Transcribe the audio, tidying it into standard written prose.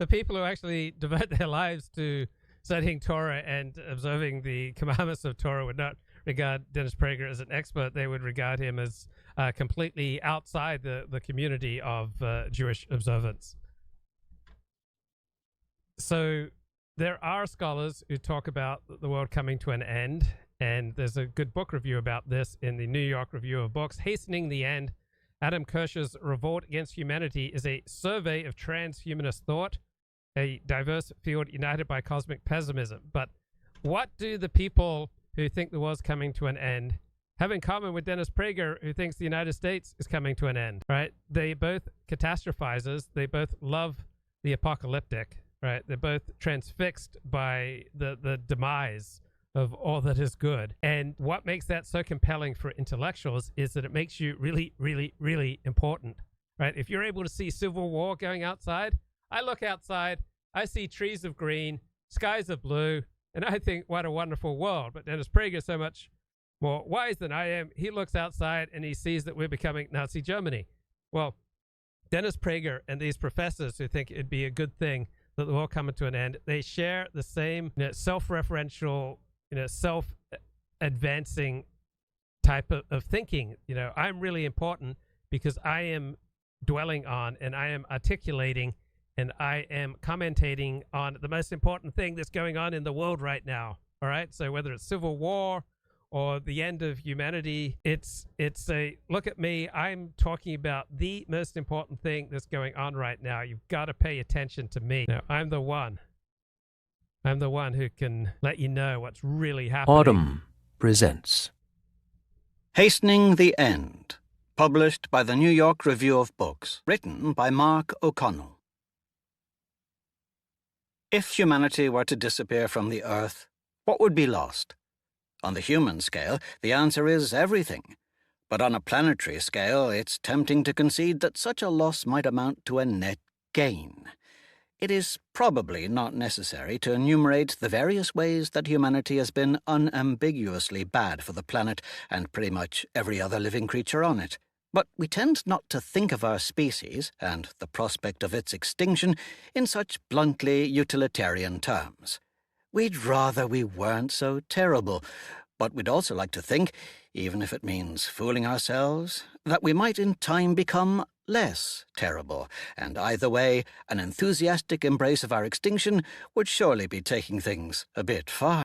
the people who actually devote their lives to studying Torah and observing the commandments of Torah would not regard Dennis Prager as an expert. They would regard him as completely outside the community of Jewish observance. So there are scholars who talk about the world coming to an end, and there's a good book review about this in the New York Review of Books. Hastening the End, Adam Kirsch's Revolt Against Humanity is a survey of transhumanist thought, a diverse field united by cosmic pessimism. But what do the people who think the world's coming to an end have in common with Dennis Prager, who thinks the United States is coming to an end, right? They both catastrophizers. They both love the apocalyptic, right? They're both transfixed by the demise of all that is good. And what makes that so compelling for intellectuals is that it makes you really, really, really important, right? If you're able to see civil war going outside, I look outside, I see trees of green, skies of blue, and I think, what a wonderful world. But Dennis Prager is so much more wise than I am. He looks outside and he sees that we're becoming Nazi Germany. Well, Dennis Prager and these professors who think it'd be a good thing that the world coming to an end, they share the same self-referential, self-advancing type of thinking. I'm really important because I am dwelling on and I am articulating and I am commentating on the most important thing that's going on in the world right now. All right. So whether it's civil war or the end of humanity, it's a look at me. I'm talking about the most important thing that's going on right now. You've got to pay attention to me. Now, I'm the one who can let you know what's really happening. Audm presents Hastening the End, published by the New York Review of Books, written by Mark O'Connell. If humanity were to disappear from the earth, what would be lost? On the human scale, the answer is everything. But on a planetary scale, it's tempting to concede that such a loss might amount to a net gain. It is probably not necessary to enumerate the various ways that humanity has been unambiguously bad for the planet and pretty much every other living creature on it. But we tend not to think of our species, and the prospect of its extinction, in such bluntly utilitarian terms. We'd rather we weren't so terrible, but we'd also like to think, even if it means fooling ourselves, that we might in time become less terrible, and either way, an enthusiastic embrace of our extinction would surely be taking things a bit far.